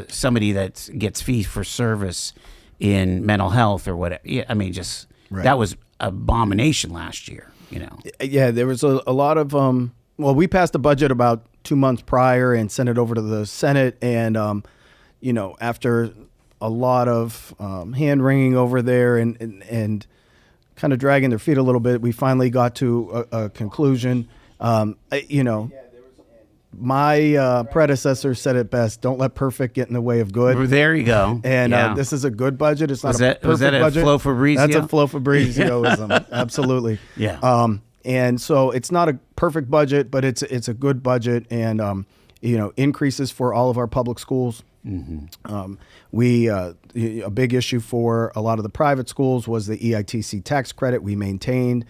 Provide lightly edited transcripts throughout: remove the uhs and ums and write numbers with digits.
somebody that gets fee for service in mental health or whatever. Yeah, I mean, just that was abomination last year. Yeah, there was a lot of well, we passed the budget about 2 months prior and sent it over to the Senate, and after a lot of hand wringing over there and kind of dragging their feet a little bit, we finally got to a conclusion. My predecessor said it best: "Don't let perfect get in the way of good." Well, there you go. And this is a good budget. It's not a perfect was that a budget. Flo Fabrizio? That's a Flo Fabrizioism. Absolutely. Yeah. And so it's not a perfect budget, but it's a good budget, and increases for all of our public schools. Mm-hmm. A big issue for a lot of the private schools was the EITC tax credit. We maintained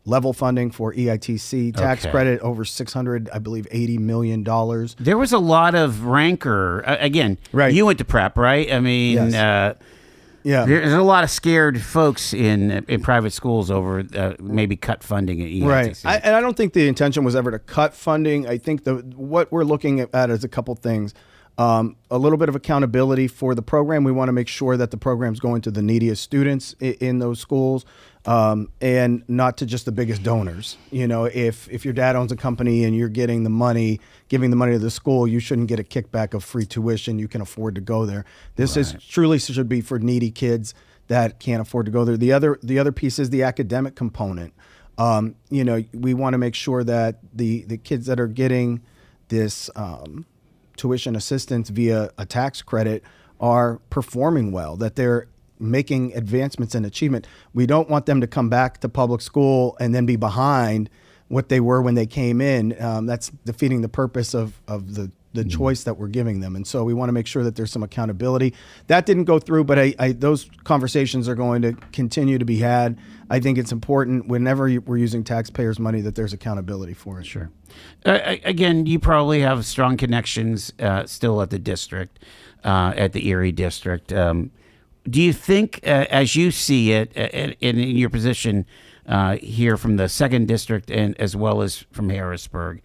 level funding for EITC tax credit over $680 million. There was a lot of rancor. Again, you went to prep, right? I mean, yeah, there's a lot of scared folks in private schools over maybe cut funding at EITC. Right, and I don't think the intention was ever to cut funding. I think what we're looking at is a couple things. A little bit of accountability for the program. We want to make sure that the program's going to the neediest students in those schools, and not to just the biggest donors. If your dad owns a company and you're giving the money to the school, you shouldn't get a kickback of free tuition. You can afford to go there. This is truly should be for needy kids that can't afford to go there. The other piece is the academic component. We want to make sure that the kids that are getting this tuition assistance via a tax credit are performing well, that they're making advancements in achievement. We don't want them to come back to public school and then be behind what they were when they came in. That's defeating the purpose of the choice that we're giving them. And so we want to make sure that there's some accountability. That didn't go through, but those conversations are going to continue to be had. I think it's important whenever we're using taxpayers' money that there's accountability for it. Sure. Again, you probably have strong connections still at the district, at the Erie district. Do you think, as you see it, in your position here from the 2nd District and as well as from Harrisburg,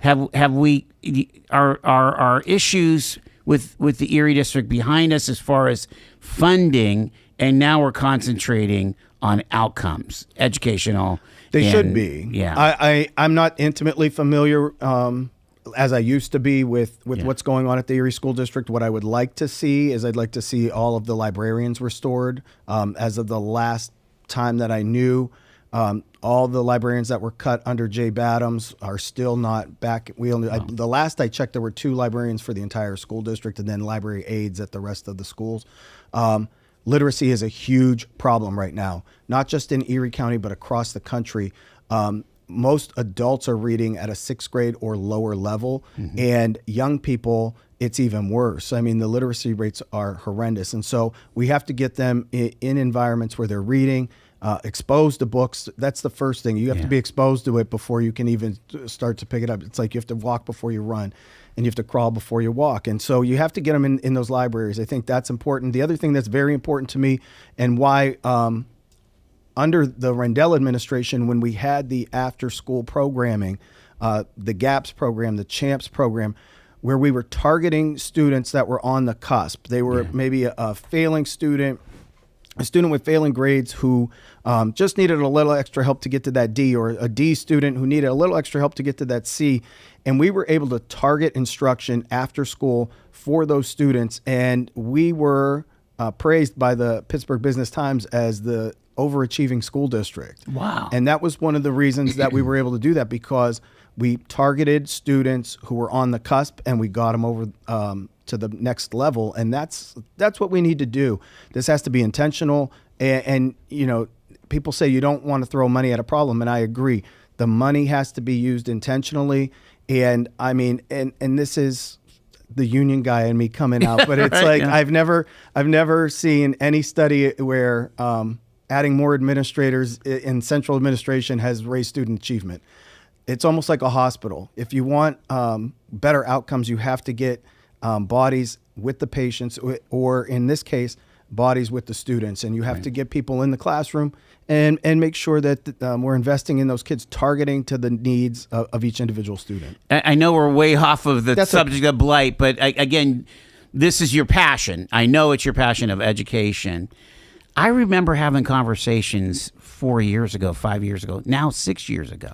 are issues with the Erie district behind us as far as funding, and now we're concentrating on outcomes, educational? They should be. Yeah. I'm not intimately familiar as I used to be with what's going on at the Erie School District. What I would like to see is I'd like to see all of the librarians restored. As of the last time that I knew, all the librarians that were cut under Jay Badams are still not back. The last I checked, there were 2 librarians for the entire school district and then library aides at the rest of the schools. Literacy is a huge problem right now, not just in Erie County, but across the country. Most adults are reading at a 6th grade or lower level, and young people, it's even worse. I mean, the literacy rates are horrendous. And so we have to get them in environments where they're reading, exposed to books. That's the first thing. You have to be exposed to it before you can even start to pick it up. It's like you have to walk before you run, and you have to crawl before you walk. And so you have to get them in those libraries. I think that's important. The other thing that's very important to me, and why under the Rendell administration, when we had the after-school programming, the GAPS program, the CHAMPS program, where we were targeting students that were on the cusp. They were maybe a failing student, a student with failing grades who just needed a little extra help to get to that D, or a D student who needed a little extra help to get to that C. And we were able to target instruction after school for those students. And we were praised by the Pittsburgh Business Times as the overachieving school district. Wow. And that was one of the reasons that we were able to do that, because we targeted students who were on the cusp and we got them over to the next level. And that's what we need to do. This has to be intentional. And people say you don't want to throw money at a problem, and I agree. The money has to be used intentionally. And I mean, and this is the union guy in me coming out, but it's I've never seen any study where adding more administrators in central administration has raised student achievement. It's almost like a hospital. If you want better outcomes, you have to get bodies with the patients, or in this case, bodies with the students. And you have to get people in the classroom and make sure that we're investing in those kids, targeting to the needs of each individual student. I know we're way off of the subject of blight, but again, this is your passion. I know it's your passion of education. I remember having conversations 4 years ago, 5 years ago, now 6 years ago,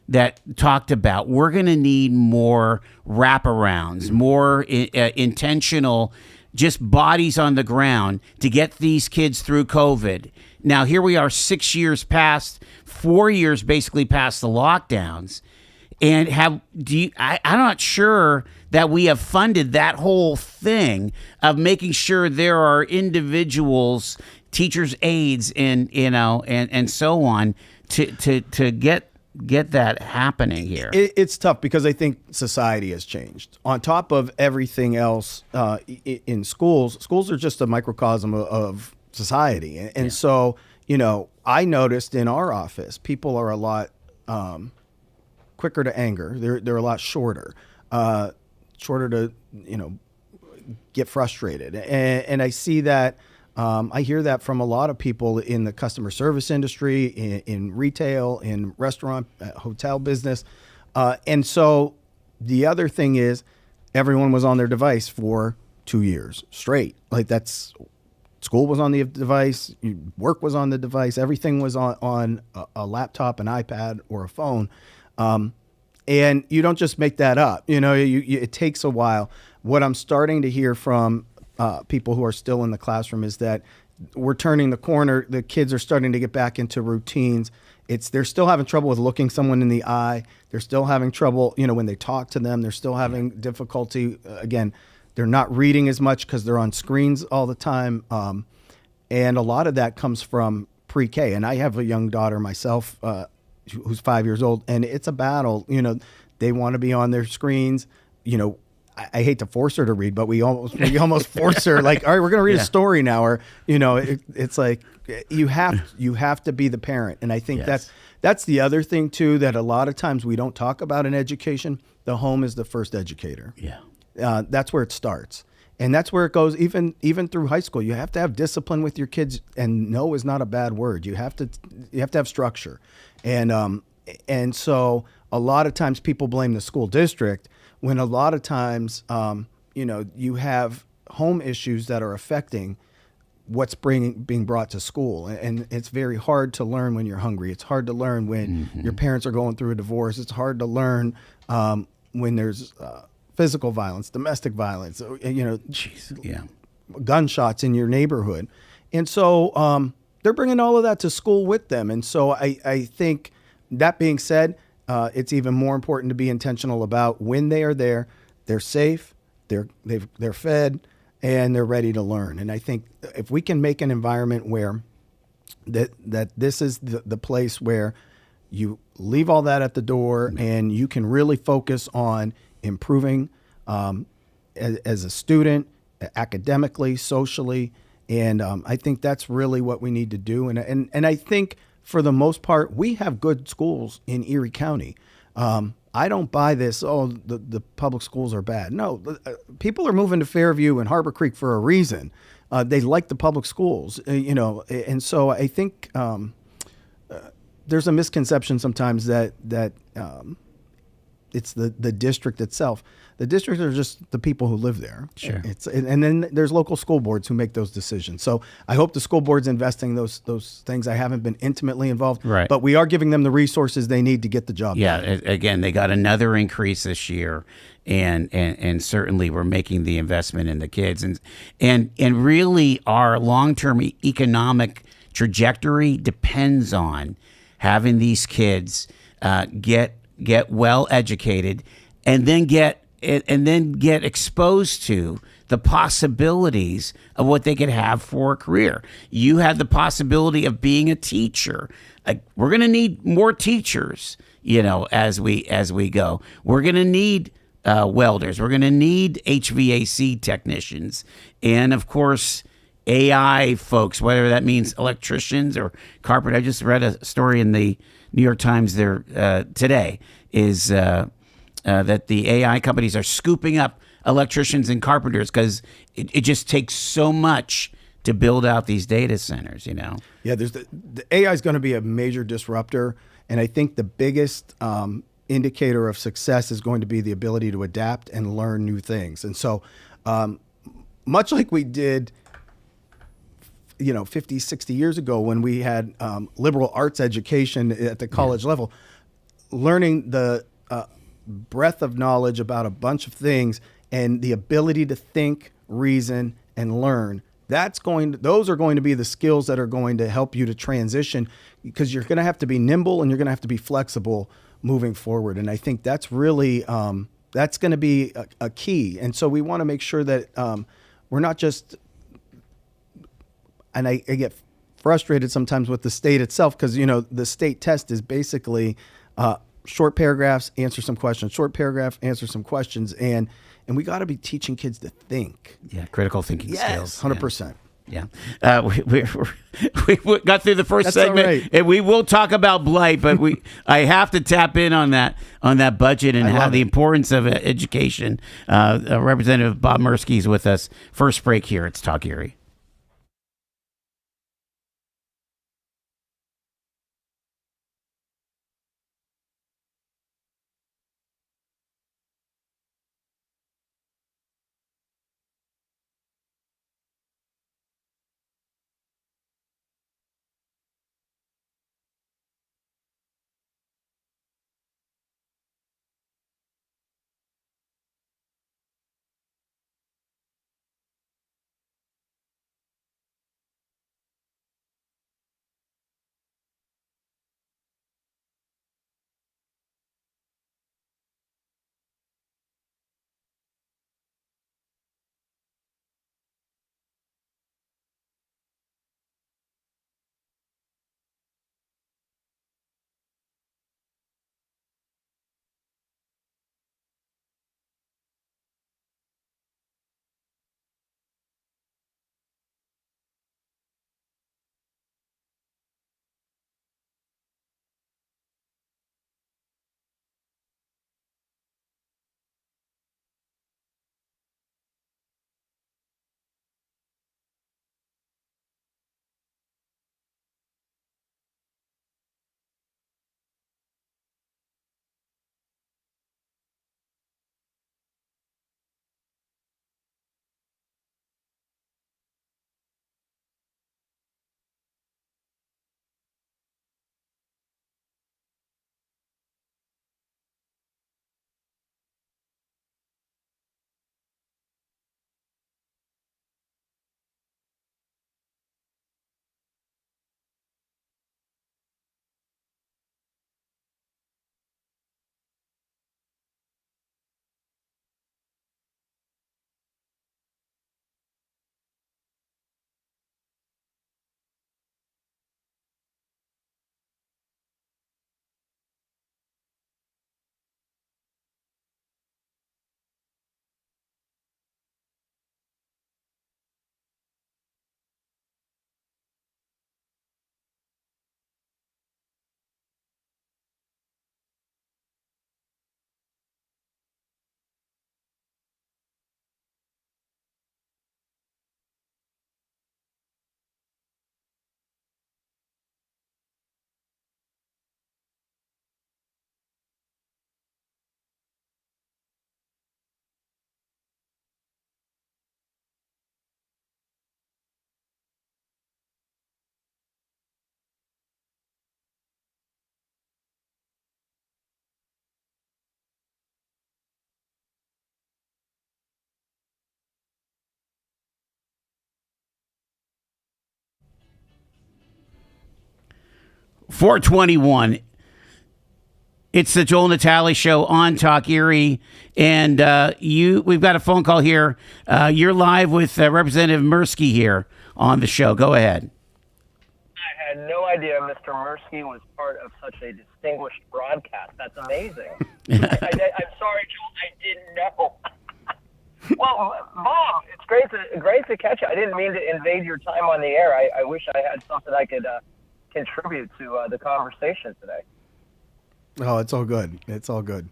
that talked about we're going to need more wraparounds, more intentional, just bodies on the ground to get these kids through COVID. Now, here we are 6 years past, 4 years basically past the lockdowns. And I'm not sure that we have funded that whole thing of making sure there are individuals, teachers' aides, and so on to get that happening here. It's tough because I think society has changed. On top of everything else, in schools are just a microcosm of society. And so, I noticed in our office, people are a lot quicker to anger. They're a lot shorter to, get frustrated. And I see that, I hear that from a lot of people in the customer service industry, in retail, in restaurant, hotel business. And so the other thing is everyone was on their device for 2 years straight. Like school was on the device, work was on the device, everything was on a laptop, an iPad, or a phone. And you don't just make that up. It takes a while. What I'm starting to hear from people who are still in the classroom is that we're turning the corner. The kids are starting to get back into routines. They're still having trouble with looking someone in the eye. They're still having trouble, when they talk to them. They're still having difficulty. Again, they're not reading as much because they're on screens all the time. And a lot of that comes from pre-K. And I have a young daughter myself, who's 5 years old, and it's a battle. They want to be on their screens. I hate to force her to read, but we almost force her. Like, all right, we're going to read a story now, or it's like you have to be the parent. And I think that's the other thing too, that a lot of times we don't talk about in education. The home is the first educator. Yeah, that's where it starts. And that's where it goes, even through high school. You have to have discipline with your kids, and no is not a bad word. You have to have structure, and so a lot of times people blame the school district when a lot of times you have home issues that are affecting what's being brought to school, and it's very hard to learn when you're hungry. It's hard to learn when your parents are going through a divorce. It's hard to learn when there's physical violence, domestic violence, gunshots in your neighborhood. And so they're bringing all of that to school with them. And so I think, that being said, it's even more important to be intentional about when they are there, they're safe, they're fed, and they're ready to learn. And I think if we can make an environment where that this is the place where you leave all that at the door and you can really focus on improving as a student, academically, socially, and I think that's really what we need to do. And I think for the most part, we have good schools in Erie County. I don't buy this, the public schools are bad. No, people are moving to Fairview and Harbor Creek for a reason. They like the public schools, and so I think there's a misconception sometimes that it's the district itself. The district are just the people who live there. Sure. And then there's local school boards who make those decisions. So I hope the school board's investing those things. I haven't been intimately involved, right, but we are giving them the resources they need to get the job done. Yeah, again, they got another increase this year, and certainly we're making the investment in the kids. And really our long-term economic trajectory depends on having these kids get well educated and then get exposed to the possibilities of what they could have for a career. You had the possibility of being a teacher. We're going to need more teachers, as we go. We're going to need welders. We're going to need HVAC technicians. And of course, AI folks, whether that means electricians or carpenter. I just read a story in the New York Times there today, is that the AI companies are scooping up electricians and carpenters because it just takes so much to build out these data centers, Yeah, there's the AI is going to be a major disruptor, and I think the biggest indicator of success is going to be the ability to adapt and learn new things. And so much like we did, 50, 60 years ago when we had liberal arts education at the college level, learning the breadth of knowledge about a bunch of things and the ability to think, reason, and learn. Those are going to be the skills that are going to help you to transition, because you're going to have to be nimble and you're going to have to be flexible moving forward. And I think that's really, that's going to be a key. And so we want to make sure that we're not just, and I get frustrated sometimes with the state itself, because, the state test is basically short paragraphs, answer some questions, short paragraph, answer some questions. And we got to be teaching kids to think. Yeah, critical thinking skills. 100%. Yeah. We got through the first That's segment, all right. and we will talk about blight, but I have to tap in on that budget and how the importance of education. Representative Bob Merski is with us. First break here. It's Talk Erie. .421. It's the Joel Natale Show on Talk Erie, and we've got a phone call here. You're live with Representative Merski here on the show. Go ahead. I had no idea Mr. Merski was part of such a distinguished broadcast. That's amazing. I'm sorry, Joel. I didn't know. Well, Bob, it's great to catch you. I didn't mean to invade your time on the air. I wish I had something I could contribute to the conversation today. Oh, it's all good. It's all good.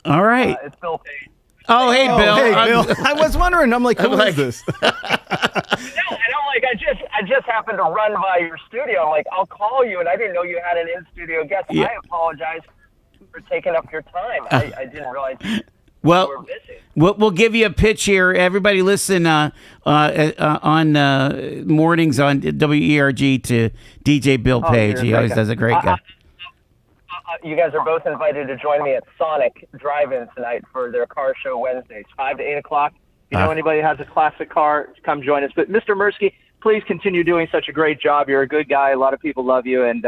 All right. It's Bill Page. Oh, hey, Bill. Hey, Bill. I was wondering. I'm like, who is this? No, I just happened to run by your studio. I'm like, I'll call you, and I didn't know you had an in-studio guest. Yeah. I apologize for taking up your time. I didn't realize. Well, we're busy. we'll give you a pitch here. Everybody listen on mornings on WERG to DJ Bill Page. you're a He great always guy. does a great guy. You guys are both invited to join me at Sonic Drive-In tonight for their car show Wednesdays, 5 to 8 o'clock. If you know anybody who has a classic car, come join us. But Mr. Merski, please continue doing such a great job. You're a good guy. A lot of people love you, and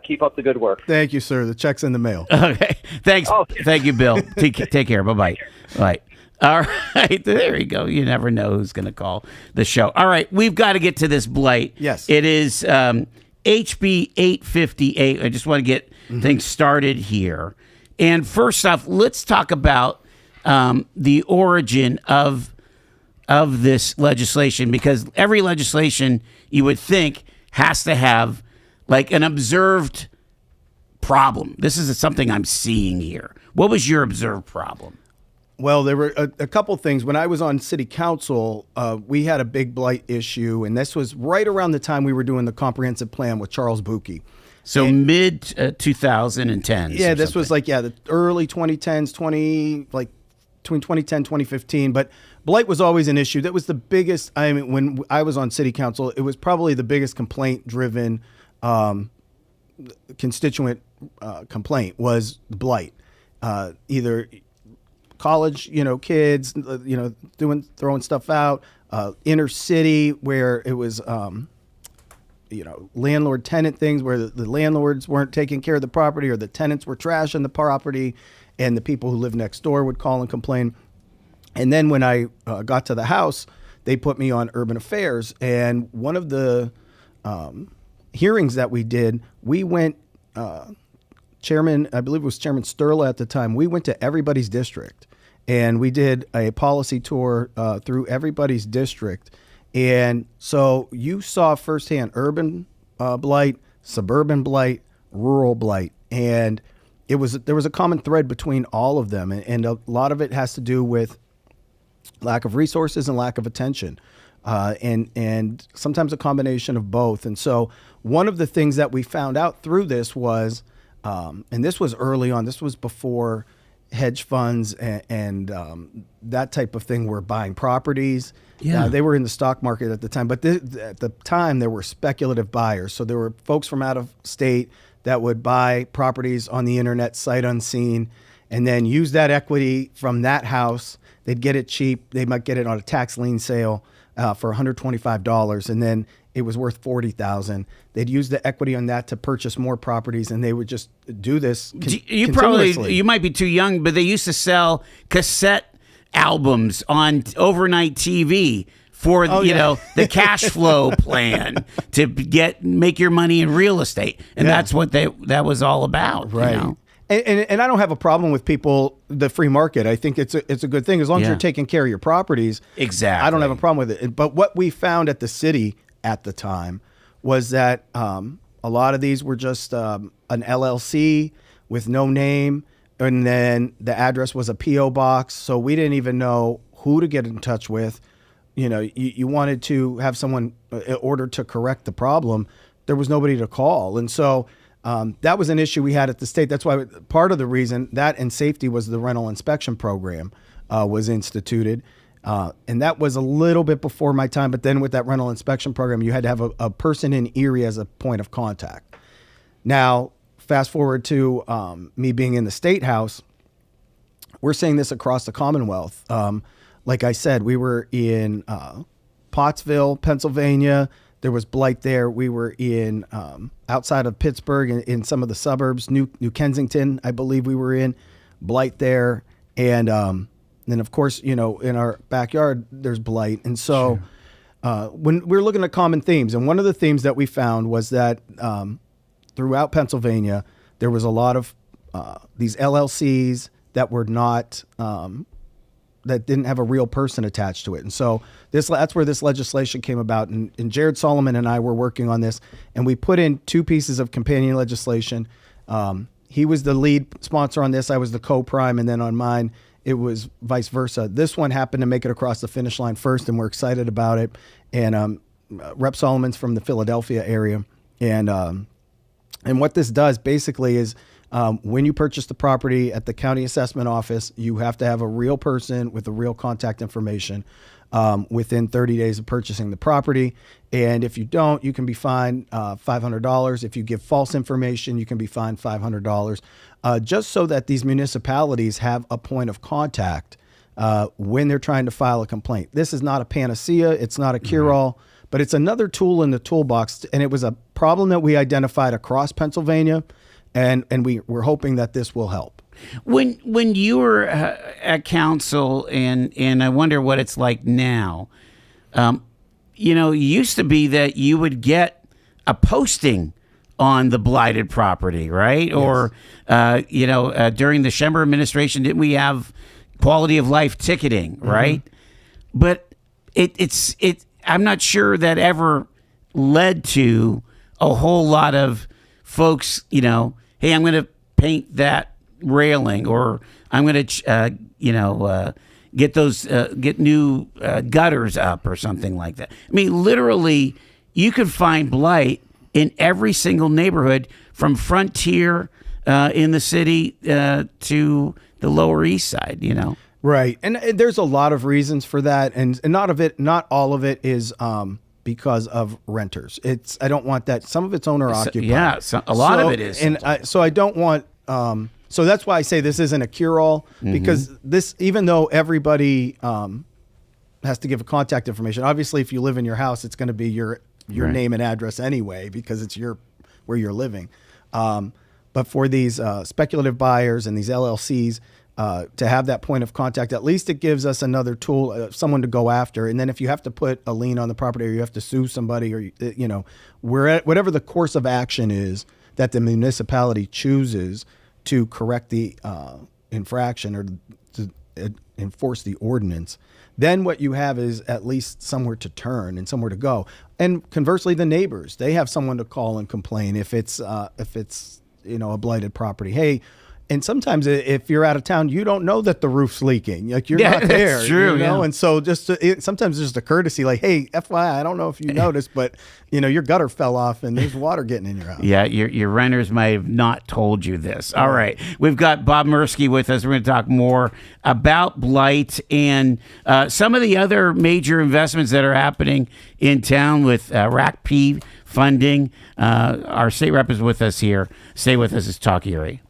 keep up the good work. Thank you, sir. The check's in the mail. Okay. Thanks. Okay. Thank you, Bill. Take care. Bye-bye. Right. All right. There you go. You never know who's going to call the show. All right. We've got to get to this blight. Yes. It is HB 858. I just want to get things started here. And first off, let's talk about the origin of this legislation, because every legislation you would think has to have like an observed problem. This is something I'm seeing here. What was your observed problem? Well, there were a couple things. When I was on city council, we had a big blight issue, and this was right around the time we were doing the comprehensive plan with Charles Buki. So mid 2010s. Yeah, this was like, the early 2010s, between 2010 2015. But blight was always an issue. That was the biggest. I mean, when I was on city council, it was probably the biggest complaint-driven constituent complaint was the blight. Either college, kids, throwing stuff out, inner city where it was, landlord tenant things where the landlords weren't taking care of the property, or the tenants were trashing the property, and the people who lived next door would call and complain. And then when I got to the House, they put me on urban affairs. And one of the hearings that we did, we went, Chairman, I believe it was Chairman Sterla at the time, we went to everybody's district. And we did a policy tour through everybody's district. And so you saw firsthand urban blight, suburban blight, rural blight. And there was a common thread between all of them. And a lot of it has to do with lack of resources and lack of attention. And sometimes a combination of both. And so one of the things that we found out through this was, and this was early on, this was before hedge funds and that type of thing were buying properties. Yeah. They were in the stock market at the time, but at the time there were speculative buyers. So there were folks from out of state that would buy properties on the internet, sight unseen, and then use that equity from that house. They'd get it cheap. They might get it on a tax lien sale for $125, and then it was worth $40,000. They'd use the equity on that to purchase more properties, and they would just do this. You might be too young, but they used to sell cassette albums on overnight TV for the cash flow plan to make your money in real estate, and that's what that was all about, right? And I don't have a problem with people, the free market. I think it's a good thing as long as you're taking care of your properties. Exactly. I don't have a problem with it. But what we found at the city at the time was that a lot of these were just an LLC with no name, and then the address was a P.O. box, so we didn't even know who to get in touch with. You wanted to have someone in order to correct the problem. There was nobody to call, and so that was an issue we had at the state. That's why part of the reason that and safety was the rental inspection program was instituted. And that was a little bit before my time. But then with that rental inspection program, you had to have a person in Erie as a point of contact. Now, fast forward to me being in the State House, we're seeing this across the Commonwealth. Like I said, we were in Pottsville, Pennsylvania. There was blight there. We were in outside of Pittsburgh in some of the suburbs, New Kensington, I believe we were in, blight there. And then, of course, in our backyard, there's blight. And so when we're looking at common themes, and one of the themes that we found was that throughout Pennsylvania, there was a lot of these LLCs that were not that didn't have a real person attached to it. And so that's where this legislation came about. And Jared Solomon and I were working on this, and we put in two pieces of companion legislation. He was the lead sponsor on this. I was the co-prime. And then on mine, it was vice versa. This one happened to make it across the finish line first, and we're excited about it. And Rep. Solomon's from the Philadelphia area. And what this does basically is When you purchase the property at the county assessment office, you have to have a real person with the real contact information within 30 days of purchasing the property. And if you don't, you can be fined $500. If you give false information, you can be fined $500, just so that these municipalities have a point of contact when they're trying to file a complaint. This is not a panacea. It's not a cure-all, but it's another tool in the toolbox. And it was a problem that we identified across Pennsylvania, and we're hoping that this will help. When you were at council, and I wonder what it's like now, it used to be that you would get a posting on the blighted property, right? Yes. Or, during the Schember administration, didn't we have quality of life ticketing, right? But it's I'm not sure that ever led to a whole lot of folks, hey, I'm going to paint that railing, or I'm going to, get new gutters up or something like that. I mean, literally, you could find blight in every single neighborhood, from Frontier in the city to the Lower East Side, Right. And there's a lot of reasons for that. And not all of it is because of renters. I don't want that. Some of it's owner occupied. Yeah. A lot of it is. And so I don't want, so that's why I say this isn't a cure-all, because this, even though everybody has to give a contact information, obviously if you live in your house, it's going to be your right. name and address anyway, because it's where you're living. But for these speculative buyers and these LLCs, to have that point of contact, at least it gives us another tool, someone to go after. And then if you have to put a lien on the property, or you have to sue somebody, or whatever the course of action is that the municipality chooses to correct the infraction or to enforce the ordinance, then what you have is at least somewhere to turn and somewhere to go. And conversely, the neighbors, they have someone to call and complain if it's a blighted property. Hey. And sometimes if you're out of town, you don't know that the roof's leaking. Like, you're not there. That's true, yeah. And so sometimes just a courtesy, like, hey, FYI, I don't know if you noticed, but your gutter fell off and there's water getting in your house. Yeah, your renters may have not told you this. All right. We've got Bob Merski with us. We're going to talk more about blight and some of the other major investments that are happening in town with RACP funding. Our state rep is with us here. Stay with us. It's Talk Erie.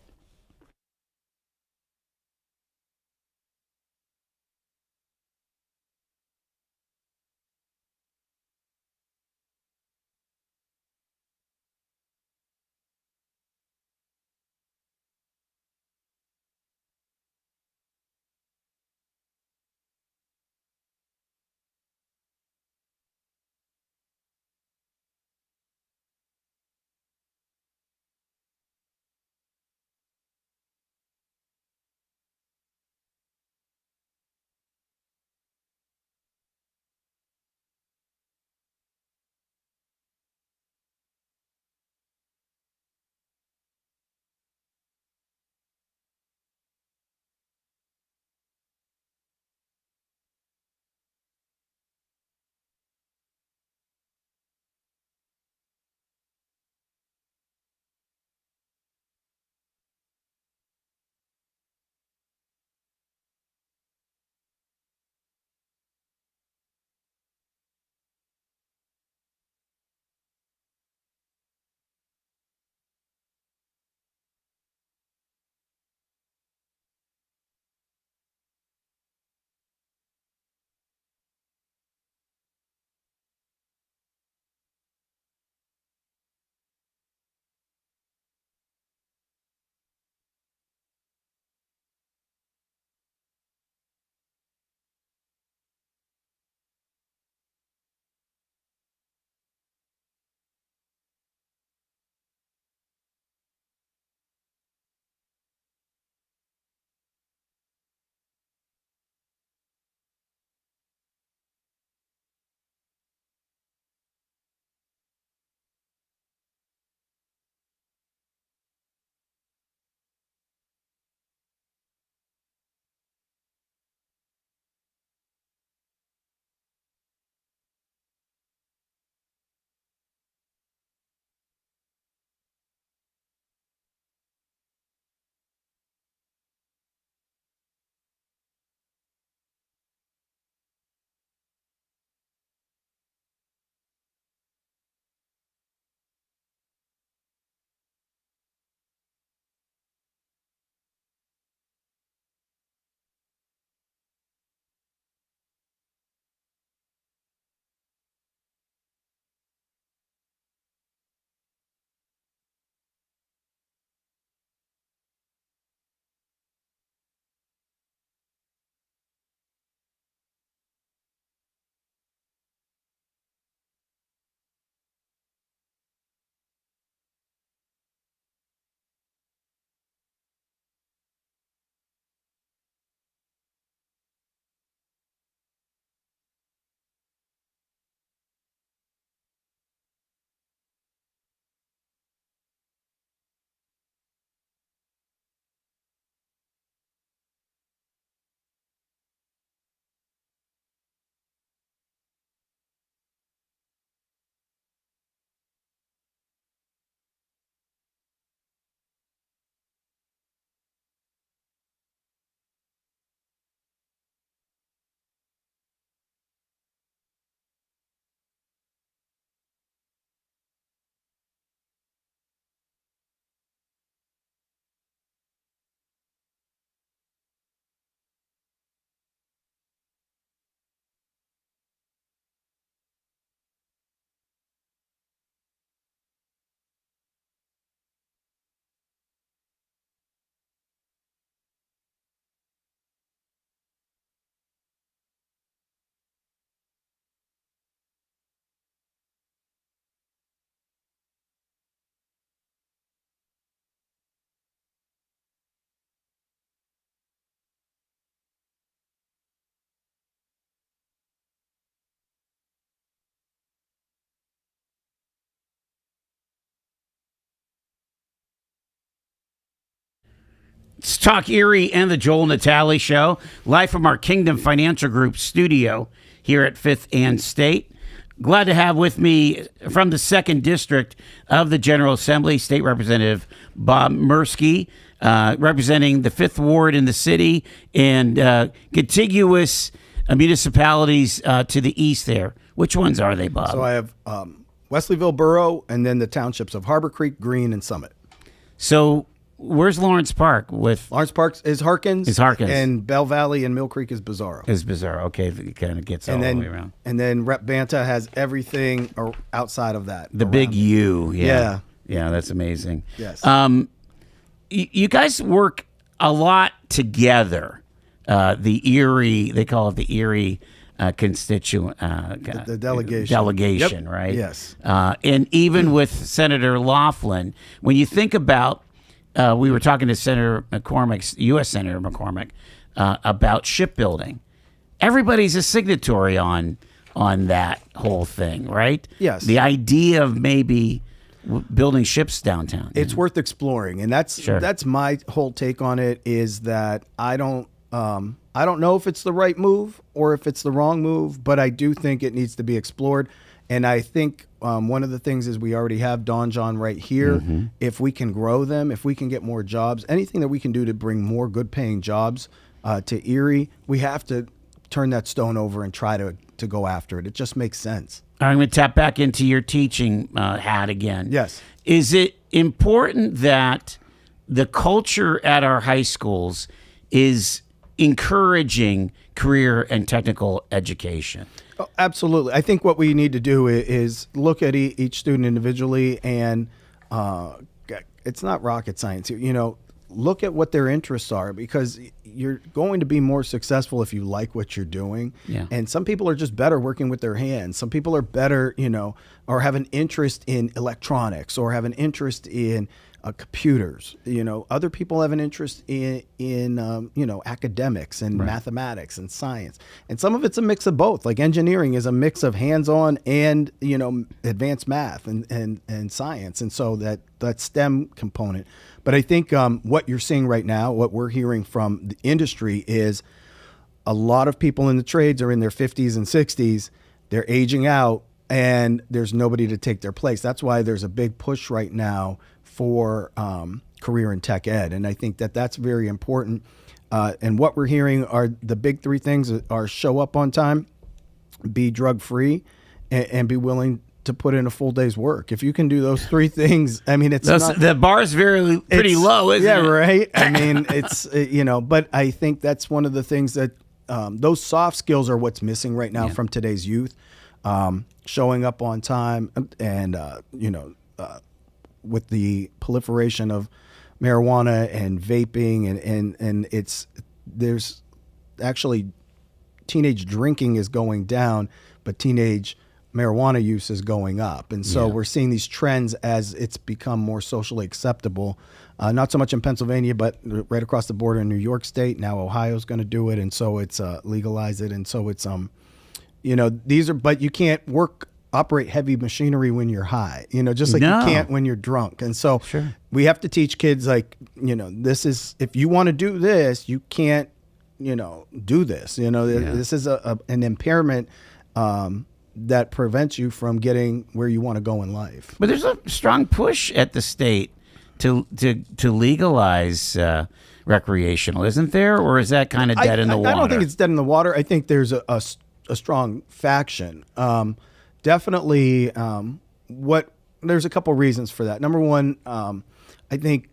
Let's talk Erie and the Joel Natale Show, live from our Kingdom Financial Group studio here at 5th and State. Glad to have with me from the 2nd District of the General Assembly, State Representative Bob Merski, representing the 5th Ward in the city and contiguous municipalities to the east there. Which ones are they, Bob? So I have Wesleyville Borough and then the townships of Harbor Creek, Green, and Summit. So where's Lawrence Park? Lawrence Park is Harkins. Harkins. And Bell Valley and Mill Creek is Bizarro. Okay, it kind of gets all the way around. And then Rep Banta has everything outside of that. The big U. Yeah. Yeah, that's amazing. Yes. You guys work a lot together. The Erie, they call it the Erie constituent. The delegation. Delegation, Yep. right? Yes. And even with Senator Laughlin, when you think about, we were talking to Senator McCormick, U.S. Senator McCormick, about shipbuilding. Everybody's a signatory on that whole thing, right? Yes. The idea of maybe building ships downtown. It's worth exploring, and that's my whole take on it. Is that I don't know if it's the right move or if it's the wrong move, but I do think it needs to be explored. And I think one of the things is we already have Don John right here. Mm-hmm. If we can grow them, if we can get more jobs, anything that we can do to bring more good-paying jobs to Erie, we have to turn that stone over and try to go after it. It just makes sense. I'm going to tap back into your teaching hat again. Yes. Is it important that the culture at our high schools is encouraging career and technical education? Oh, absolutely. I think what we need to do is look at each student individually, and it's not rocket science. Look at what their interests are, because you're going to be more successful if you like what you're doing. Yeah. And some people are just better working with their hands. Some people are better, or have an interest in electronics or have an interest in computers. Other people have an interest in academics and mathematics and science. And some of it's a mix of both. Like engineering is a mix of hands-on and, advanced math and science. And so that STEM component. But I think what you're seeing right now, what we're hearing from the industry is a lot of people in the trades are in their 50s and 60s. They're aging out and there's nobody to take their place. That's why there's a big push right now for career and tech ed. And I think that's very important. And what we're hearing are the big three things are show up on time, be drug free, and be willing to put in a full day's work. If you can do those three things, I mean, the bar is pretty low, isn't it? Yeah, right. I mean, it's, but I think that's one of the things that those soft skills are what's missing right now from today's youth. Showing up on time and, with the proliferation of marijuana and vaping and there's actually teenage drinking is going down, but teenage marijuana use is going up. And so we're seeing these trends as it's become more socially acceptable. Not so much in Pennsylvania, but right across the border in New York State. Now Ohio's going to do it. And so it's legalize it. And so it's, but you can't operate heavy machinery when you're high, just like you can't when you're drunk. And so we have to teach kids this is, if you want to do this, you can't, do this, this is an impairment that prevents you from getting where you want to go in life. But there's a strong push at the state to legalize recreational, isn't there? Or is that kind of dead in the water? I don't think it's dead in the water. I think there's a strong faction. Definitely, there's a couple reasons for that. Number one, I think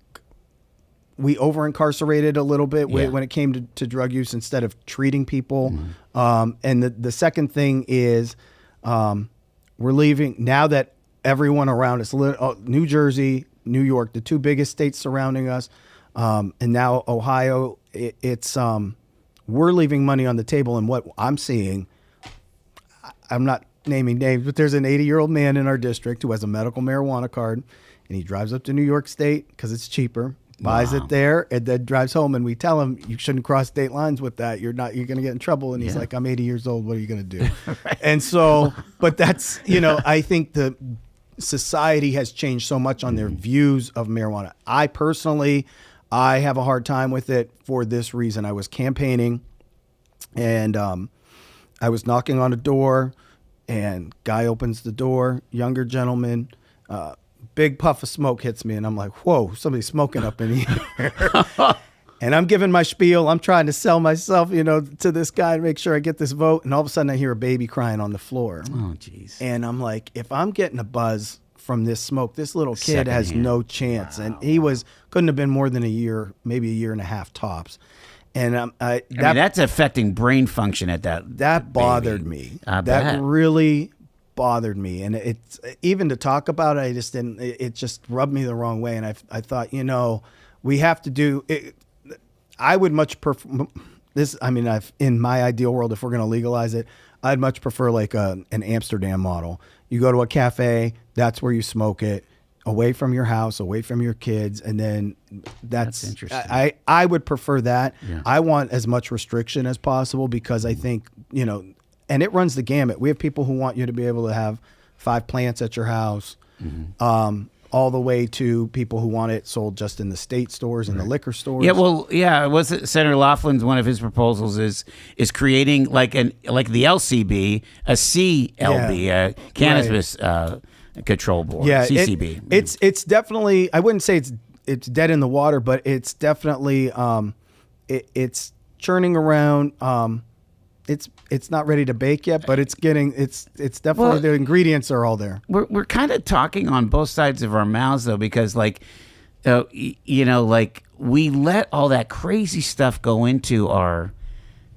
we over-incarcerated a little bit when it came to drug use instead of treating people. Mm-hmm. And the second thing is we're leaving, now that everyone around us, New Jersey, New York, the two biggest states surrounding us, and now Ohio, we're leaving money on the table. And what I'm seeing, I'm not naming names, but there's an 80-year-old man in our district who has a medical marijuana card, and he drives up to New York State because it's cheaper, buys it there, and then drives home. And we tell him, you shouldn't cross state lines with that. You're going to get in trouble. And he's like, I'm 80 years old. What are you going to do? Right. And so, but that's, I think the society has changed so much on their views of marijuana. I personally, I have a hard time with it for this reason. I was campaigning, and I was knocking on a door, and guy opens the door, younger gentleman, big puff of smoke hits me, and I'm like, whoa, somebody's smoking up in here. And I'm giving my spiel. I'm trying to sell myself, to this guy to make sure I get this vote. And all of a sudden I hear a baby crying on the floor. Oh, jeez. And I'm like, if I'm getting a buzz from this smoke, this little kid has no chance. Wow. And he couldn't have been more than a year, maybe a year and a half tops. And I mean, that's affecting brain function at that. That bothered me. That bet. Really bothered me. And it's even to talk about it, I just didn't. It just rubbed me the wrong way. And I thought, we have to do it. I would much prefer this. I mean, in my ideal world, if we're going to legalize it, I'd much prefer like an Amsterdam model. You go to a cafe, that's where you smoke it, away from your house, away from your kids, and then that's interesting. I would prefer that. Yeah. I want as much restriction as possible because I think, and it runs the gamut. We have people who want you to be able to have 5 plants at your house. Mm-hmm. All the way to people who want it sold just in the state stores and the liquor stores. Yeah, well, was it Senator Laughlin's one of his proposals is creating like the LCB, a CLB, cannabis control board, CCB. It's definitely, I wouldn't say it's dead in the water, but it's definitely it's churning around. It's not ready to bake yet, but it's definitely the ingredients are all there. We're kind of talking on both sides of our mouths though, because like we let all that crazy stuff go into our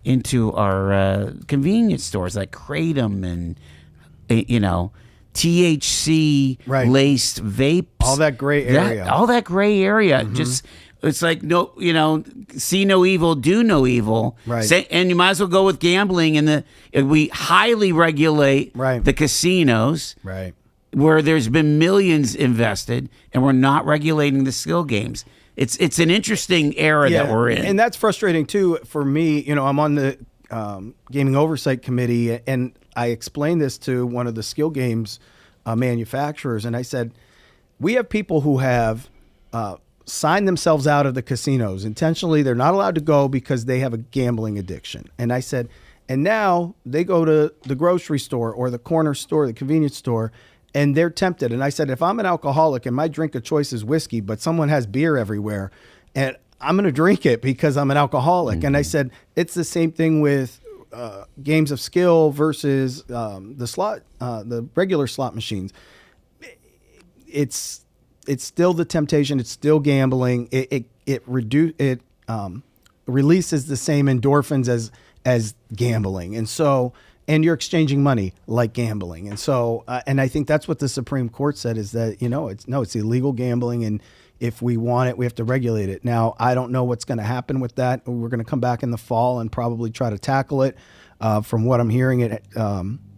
convenience stores like Kratom and THC laced vapes, all that gray area, mm-hmm. Just. It's like, see no evil, do no evil. Right. And you might as well go with gambling. And we highly regulate the casinos, where there's been millions invested, and we're not regulating the skill games. It's an interesting era that we're in. And that's frustrating, too, for me. I'm on the Gaming Oversight Committee, and I explained this to one of the skill games manufacturers, and I said, we have people who have sign themselves out of the casinos intentionally. They're not allowed to go because they have a gambling addiction. And I said, and now they go to the grocery store or the corner store, the convenience store, and they're tempted. And I said, if I'm an alcoholic and my drink of choice is whiskey, but someone has beer everywhere, and I'm going to drink it because I'm an alcoholic. Mm-hmm. And I said, it's the same thing with games of skill versus the regular slot machines. It's still the temptation. It's still gambling. It releases the same endorphins as gambling, and you're exchanging money like gambling, and so and I think that's what the Supreme Court said is that it's illegal gambling, and if we want it, we have to regulate it. Now I don't know what's going to happen with that. We're going to come back in the fall and probably try to tackle it. From what I'm hearing,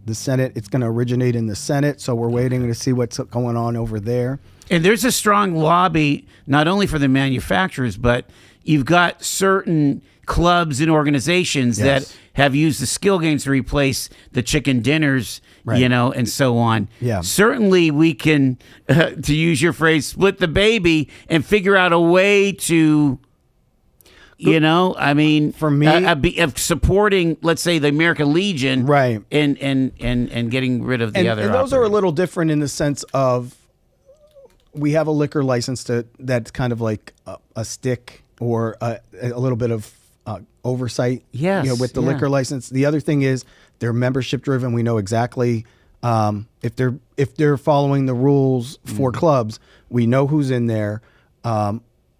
the Senate, it's going to originate in the Senate, so we're waiting to see what's going on over there. And there's a strong lobby, not only for the manufacturers, but you've got certain clubs and organizations that have used the skill games to replace the chicken dinners, and so on. Yeah. Certainly we can, to use your phrase, split the baby and figure out a way to, for me, of supporting, let's say, the American Legion, and getting rid of the other. And those are a little different in the sense of, we have a liquor license that's kind of like a stick or a little bit of oversight. Yes, with the liquor license. The other thing is they're membership driven. We know exactly if they're following the rules for clubs. We know who's in there.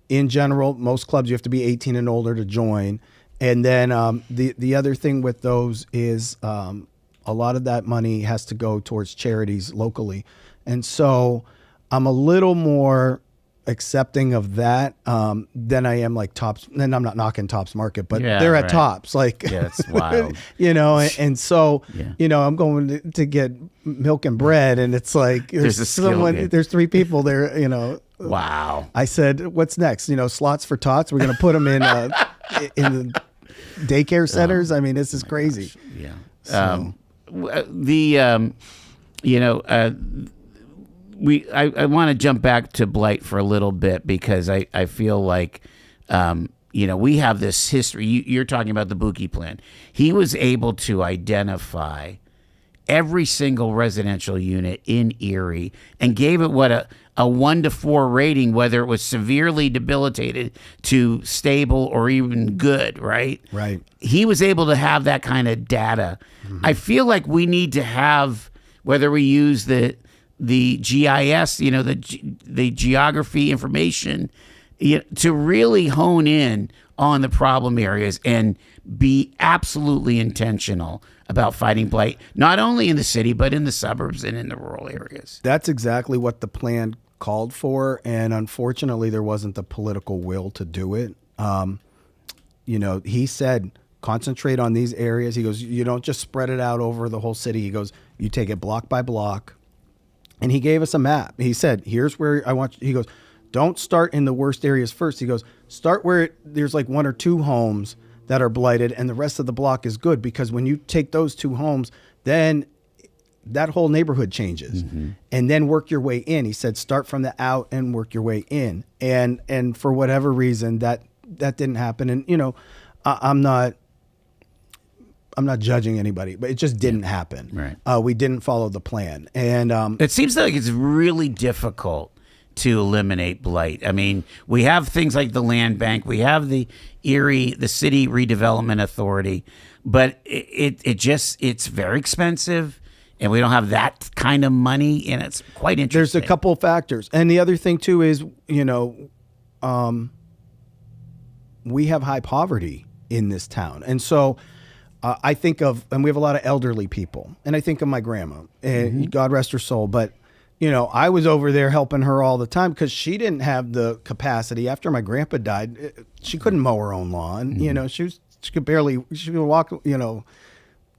In general, most clubs you have to be 18 and older to join. And then the other thing with those is a lot of that money has to go towards charities locally, and so I'm a little more accepting of that than I am like Tops. And I'm not knocking Tops Market, but they're at Tops. Like, it's wild. And so, I'm going to get milk and bread, and it's like there's 3 people there, Wow. I said, what's next? Slots for tots. We're going to put them in the daycare centers. I mean, this is crazy. Yeah. So. I want to jump back to blight for a little bit because I feel like We have this history. You're talking about the Buki plan. He was able to identify every single residential unit in Erie and gave it a 1 to 4 rating, whether it was severely debilitated to stable or even good, right? Right. He was able to have that kind of data. Mm-hmm. I feel like we need to have, whether we use the GIS, the geography information, to really hone in on the problem areas and be absolutely intentional about fighting blight, not only in the city, but in the suburbs and in the rural areas. That's exactly what the plan called for. And unfortunately, there wasn't the political will to do it. He said, concentrate on these areas. He goes, you don't just spread it out over the whole city. He goes, you take it block by block. And he gave us a map. He said, here's where I want you. He goes, don't start in the worst areas first. He goes, start where there's like 1 or 2 homes that are blighted and the rest of the block is good, because when you take those 2 homes, then that whole neighborhood changes. Mm-hmm. And then work your way in. He said, start from the out and work your way in. And for whatever reason, that didn't happen. And, I'm not judging anybody, but it just didn't happen. Right. We didn't follow the plan. And it seems like it's really difficult to eliminate blight. I mean, we have things like the land bank, we have the city redevelopment authority, but it's very expensive, and we don't have that kind of money, and it's quite interesting. There's a couple factors. And the other thing too is, we have high poverty in this town. And so I think and we have a lot of elderly people, and I think of my grandma, and God rest her soul, but I was over there helping her all the time because she didn't have the capacity. After my grandpa died, she couldn't mow her own lawn. Mm-hmm. She could barely, she would walk,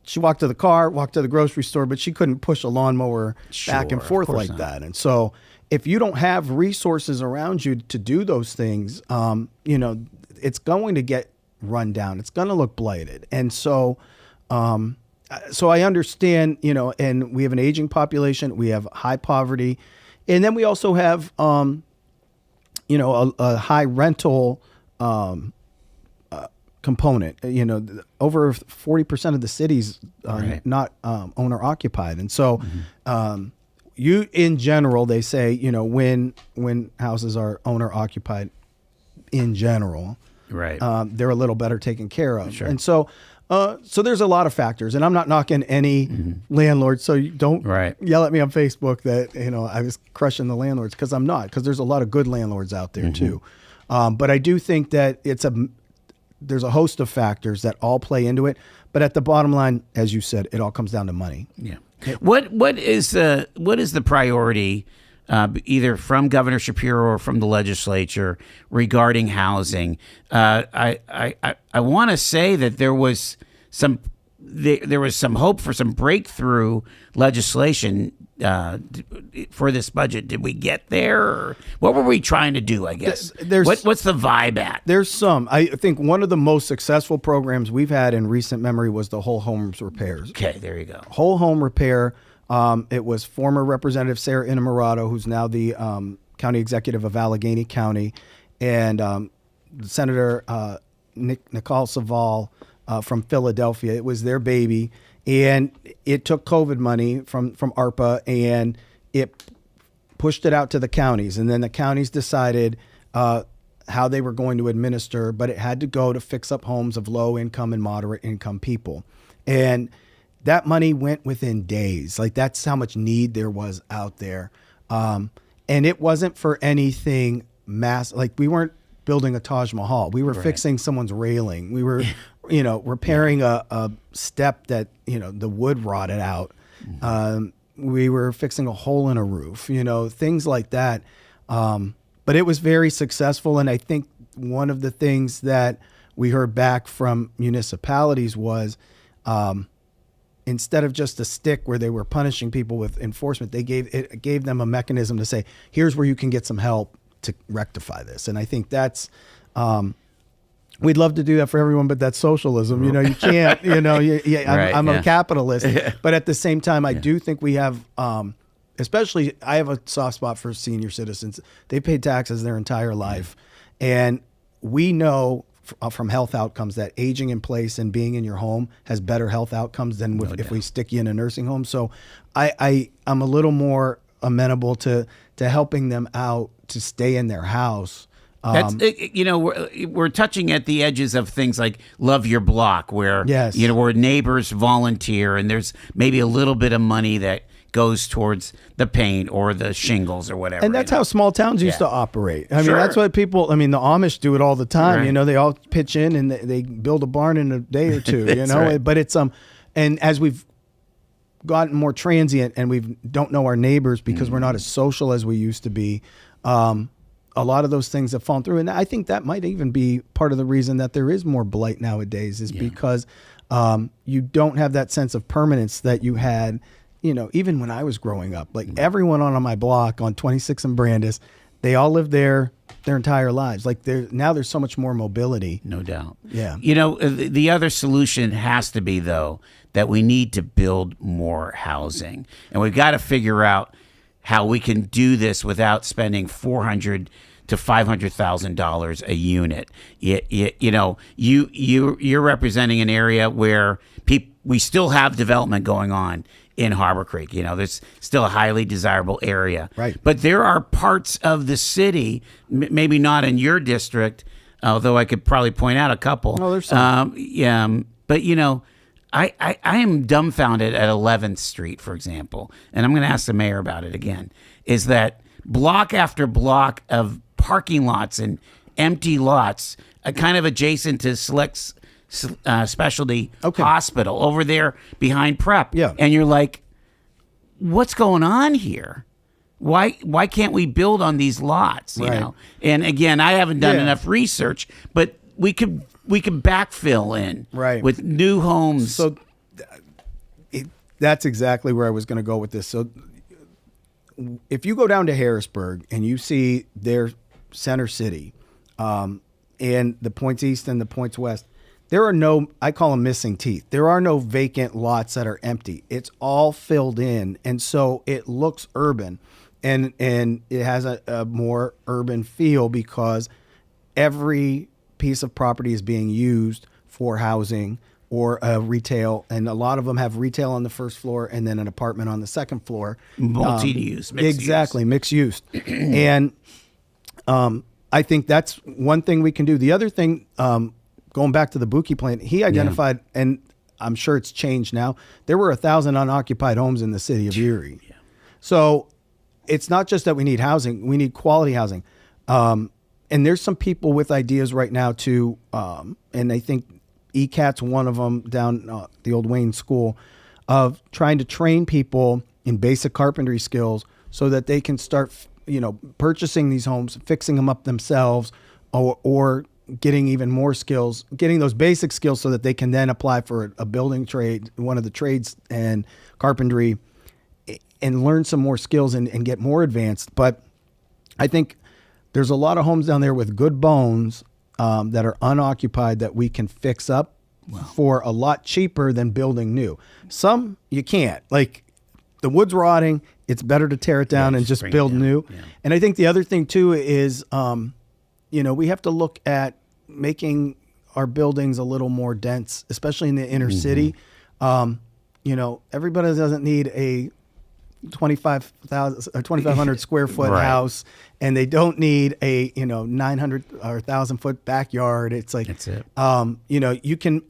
she walked to the car, walked to the grocery store, but she couldn't push a lawnmower back and forth like that. And so if you don't have resources around you to do those things, it's going to get run down. It's going to look blighted. And so, so I understand, and we have an aging population, we have high poverty, and then we also have, a high rental component. Over 40% of the cities not owner occupied, and so in general, they say, when houses are owner occupied, in general, right, they're a little better taken care of, sure. And so. So there's a lot of factors, and I'm not knocking any landlords. So you don't yell at me on Facebook that, I was crushing the landlords, because I'm not, because there's a lot of good landlords out there too. But I do think that there's a host of factors that all play into it. But at the bottom line, as you said, it all comes down to money. Yeah. What is the priority, either from Governor Shapiro or from the legislature, regarding housing? I want to say that there was some hope for some breakthrough legislation for this budget. Did we get there? Or what were we trying to do, I guess? What's the vibe at? There's some. I think one of the most successful programs we've had in recent memory was the whole homes repairs. Okay, there you go. Whole home repair. It was former Representative Sarah Innamorato, who's now the county executive of Allegheny County, and Senator Nicole Saval from Philadelphia. It was their baby, and it took COVID money from ARPA, and it pushed it out to the counties, and then the counties decided how they were going to administer, but it had to go to fix up homes of low income and moderate income people. And that money went within days. Like, that's how much need there was out there. And it wasn't for anything like, we weren't building a Taj Mahal. We were fixing someone's railing. We were, repairing a step that, the wood rotted out. We were fixing a hole in a roof, things like that. But it was very successful. And I think one of the things that we heard back from municipalities was, instead of just a stick where they were punishing people with enforcement, it gave them a mechanism to say, here's where you can get some help to rectify this. And I think that's, we'd love to do that for everyone, but that's socialism. You can't, I'm a capitalist, but at the same time, I do think we have, especially, I have a soft spot for senior citizens. They paid taxes their entire life. And we know from health outcomes that aging in place and being in your home has better health outcomes than if we stick you in a nursing home. So I'm a little more amenable to helping them out to stay in their house. That's we're touching at the edges of things like Love Your Block, where yes. Where neighbors volunteer and there's maybe a little bit of money that goes towards the paint or the shingles or whatever. And that's how small towns used to operate. I mean, that's what people. I mean, the Amish do it all the time. Right. They all pitch in and they build a barn in a day or two. Right. But it's and as we've gotten more transient and we don't know our neighbors because we're not as social as we used to be. A lot of those things have fallen through. And I think that might even be part of the reason that there is more blight nowadays is because you don't have that sense of permanence that you had, even when I was growing up. Like everyone on my block on 26 and Brandis, they all lived there their entire lives. Like now there's so much more mobility. No doubt. Yeah. The other solution has to be, though, that we need to build more housing. And we've got to figure out how we can do this without spending $400,000 to $500,000 a unit. You're representing an area where we still have development going on in Harbor Creek. There's still a highly desirable area. Right. But there are parts of the city, maybe not in your district, although I could probably point out a couple. Oh, there's some. But I am dumbfounded at 11th Street, for example, and I'm going to ask the mayor about it again, is that block after block of parking lots and empty lots, kind of adjacent to Select Specialty Hospital over there behind Prep. Yeah. And you're like, what's going on here? Why can't we build on these lots? And again, I haven't done enough research, but we could backfill in with new homes. So that's exactly where I was going to go with this. So if you go down to Harrisburg and you see their center city and the points east and the points west, there are no, I call them missing teeth. There are no vacant lots that are empty. It's all filled in. And so it looks urban and it has a more urban feel because every piece of property is being used for housing or retail, and a lot of them have retail on the first floor and then an apartment on the second floor. Multi-use, mixed use. And I think that's one thing we can do. The other thing, going back to the Buki plant, he identified, and I'm sure it's changed now, there were 1,000 unoccupied homes in the city of Erie. Yeah. So it's not just that we need housing, we need quality housing. And there's some people with ideas right now too, and I think ECAT's one of them down the old Wayne School, of trying to train people in basic carpentry skills so that they can start, purchasing these homes, fixing them up themselves, or getting even more skills, getting those basic skills so that they can then apply for a building trade, one of the trades and carpentry, and learn some more skills and get more advanced. But I think there's a lot of homes down there with good bones that are unoccupied that we can fix up for a lot cheaper than building new. Some you can't. Like the wood's rotting, it's better to tear it down and just build new. Yeah. And I think the other thing too is, we have to look at making our buildings a little more dense, especially in the inner city. Everybody doesn't need a 2,500 or 2,500 square foot house, and they don't need a 900 or 1,000 foot backyard. It's like that's it. You can.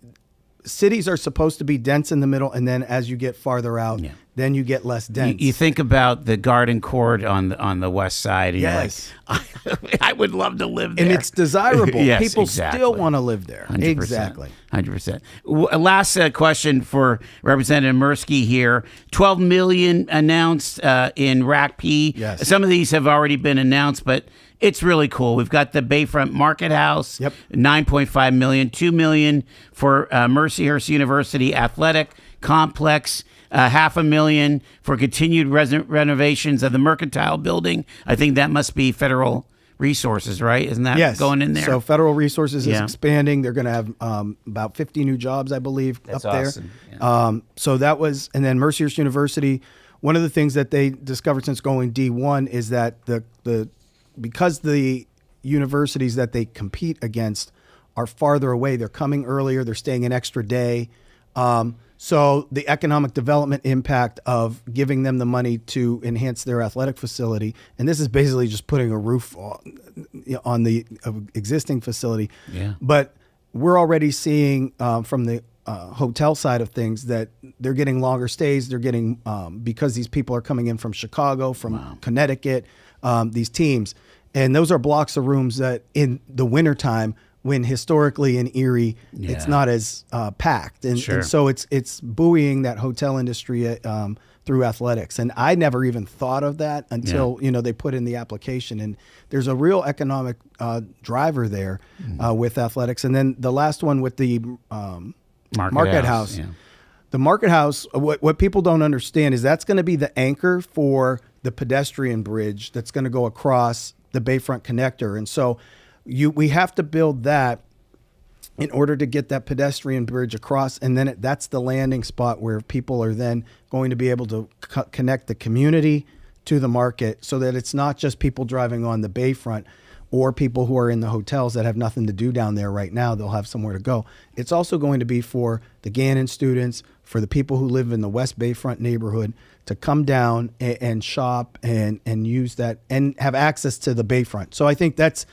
Cities are supposed to be dense in the middle, and then as you get farther out, then you get less dense. You think about the garden court on the west side. And yes, you're like, I would love to live there, and it's desirable. Yes, people exactly. still want to live there. 100%, exactly, 100%. Last question for Representative Merski here: $12 million announced in RAC P. Yes. Some of these have already been announced, but it's really cool. We've got the Bayfront Market House, $9.5 million, $2 million for Mercyhurst University Athletic Complex, $500,000 for continued renovations of the Mercantile Building. I think that must be federal resources, right? Isn't that going in there? So federal resources is expanding. They're going to have about 50 new jobs, I believe, That's up there. awesome. Yeah. So that was, and then Mercyhurst University, one of the things that they discovered since going D1 is that because the universities that they compete against are farther away. They're coming earlier. They're staying an extra day. So the economic development impact of giving them the money to enhance their athletic facility, and this is basically just putting a roof on the existing facility. Yeah. But we're already seeing from the hotel side of things that they're getting longer stays. They're getting, because these people are coming in from Chicago, from Connecticut, these teams. And those are blocks of rooms that in the wintertime, when historically in Erie, it's not as packed. And so it's buoying that hotel industry through athletics. And I never even thought of that until, they put in the application. And there's a real economic driver there with athletics. And then the last one with the Market House. Yeah. The Market House, what people don't understand is that's going to be the anchor for the pedestrian bridge that's going to go across the Bayfront Connector. And so we have to build that in order to get that pedestrian bridge across. And then that's the landing spot where people are then going to be able to connect the community to the market, so that it's not just people driving on the Bayfront or people who are in the hotels that have nothing to do down there right now. They'll have somewhere to go. It's also going to be for the Gannon students, for the people who live in the West Bayfront neighborhood, to come down and shop and use that and have access to the Bayfront. So I think that's,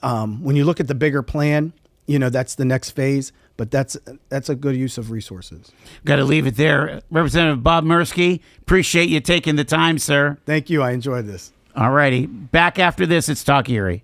when you look at the bigger plan, that's the next phase, but that's a good use of resources. Got to leave it there. Representative Bob Merski, appreciate you taking the time, sir. Thank you. I enjoyed this. All righty. Back after this, it's Talk Erie.